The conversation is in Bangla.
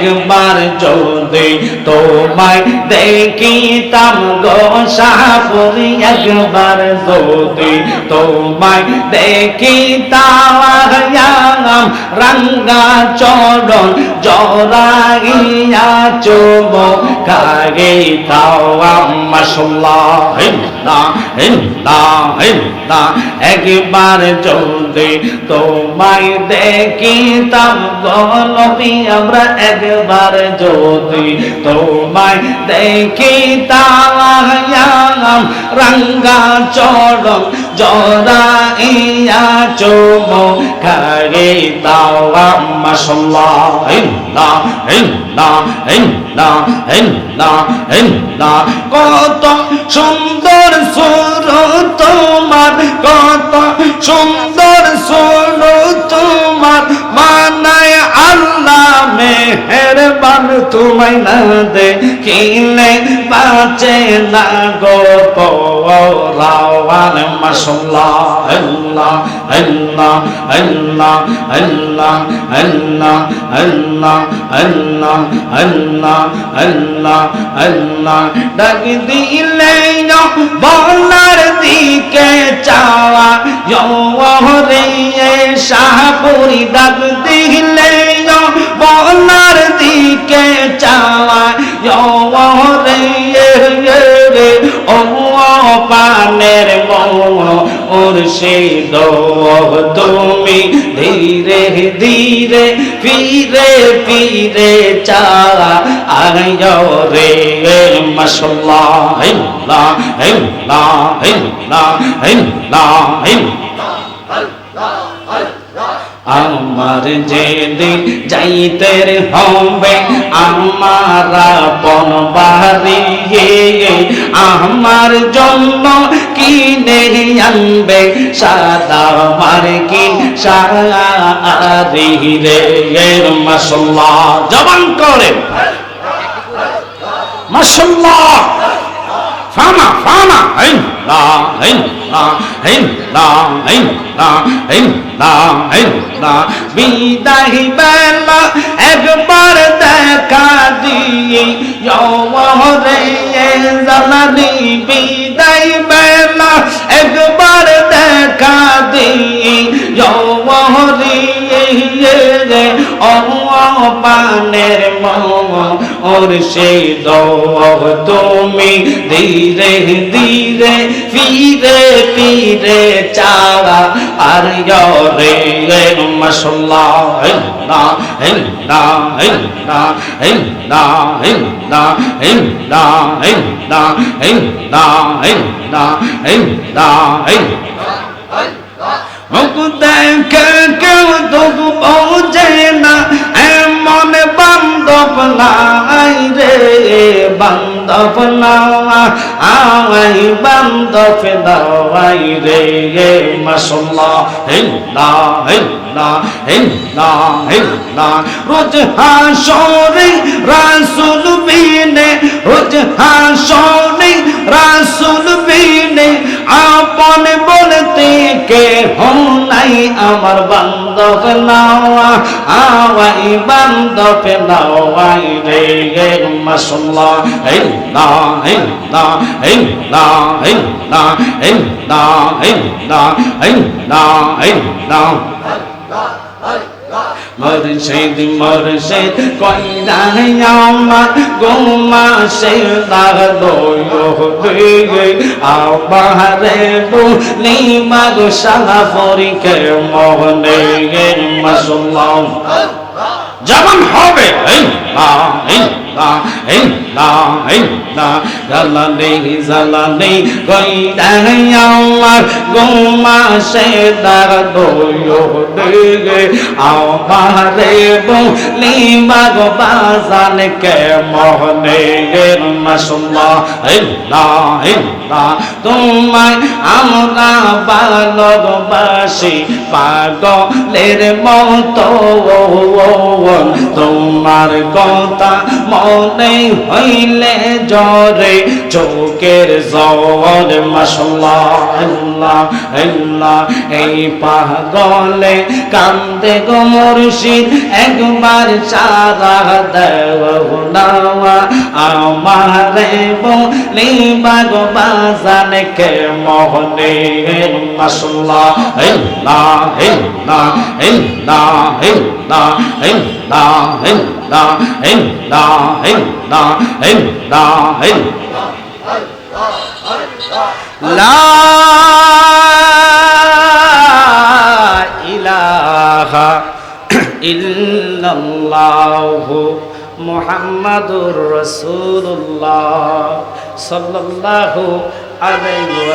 একবার যদি তোমায় দেখিতাম গো শাহপুরী, একবার যদি তোমায় দেখিতাম রাঙ্গা চরণ জড়াইয়া চুমুকাইতাম। মাশাআল্লাহ একবার যদি তোমায় দেখিতাম গো নবী, আমরা একবার যদি তোমায় দেখিতাম রাঙ্গা চরণ জড়াইয়া চুমুকাইতাম। মাশাআল্লাহ কত সুন্দর সুর তোমার, কত সুন্দর সুর তোমার, মানায় আল্লাহ মেহেরবান, তোমায় না দেখিলে বাঁচে না গো পরাওয়ান। মাশাআল্লাহ আল্লাহ আল্লাহ আল্লাহ আল্লাহ আল্লাহ আল্লাহ আল্লাহ আল্লাহ আল্লাহ আল্লাহ ডাক দিলে বলার দিকে চাওয়া রে শাহপুরী, ডাক দিলে বলার দিকে চাওয়া রে ও পানের মুর্শিদ তুমি ধীরে ধীরে ফিরে ফিরে চাওয়া আয়ো রে। মাশাআল্লাহ আমার যেদিন যাইতে হবে আমার আপন বাড়ি, আমার জন্য কিনে আনবে সাদা মার্কিন শাড়ি রে। মাশাআল্লাহ জবান করে মাশাআল্লাহ ফানা ফানা বিদায় বেলা একবার দেখা দিয়ে রে জালালি, বিদায় বেলা একবার দেখা দিয়ে রে ও পানের মুর্শিদ তুমি ধীরে ধীরে ফিরে ফিরে চাওয়া আর রে। মাশাআল্লাহ মুখ দেখে কেউ দুঃখ বোঝে না, এমন বান্ধব নাই রে বান্ধব না, আই বান্ধব দাওয়াই রে। মাশাআল্লাহ রোজ হাসরে রাসূল বিনে, রোজ হাসরে রাসূল বিনে আপন বলতে কে নাই, আমার বান্ধব নাওয়া আওয়াই বান্ধব নাওয়াই রে। মাশাআল্লাহ মুর্শিদ মুর্শিদ কইরা আমার গোমা সে লাগলো আমারে বলি মাগো শাহপুরীকে মনে। মাশাআল্লাহ জবান হবে জালালি জালালি কইরা আমার গোমা সে লাগলো আমারে বলি মাগো বাজান কে মনে। মাশাআল্লাহ তোমায় আমরা ভালোবাসি পাগলের মতো, তোমার কথা মনে হইলে জরে চোখের জল মাশাআল্লাহ আল্লাহ আল্লাহ এই পাগলে কান্দে গো মুর্শিদ একবার চারা দেও না আমারে বলি বাগো বাজান কে মোহনে মাশাআল্লাহ আল্লাহ আল্লাহ আল্লাহ আল্লাহ আল্লাহ আল্লাহ আল্লাহ আল্লাহ আল্লাহ লা ইলাহা ইল্লাল্লাহু মুহাম্মাদুর রাসূলুল্লাহ সাল্লাল্লাহু আলাইহি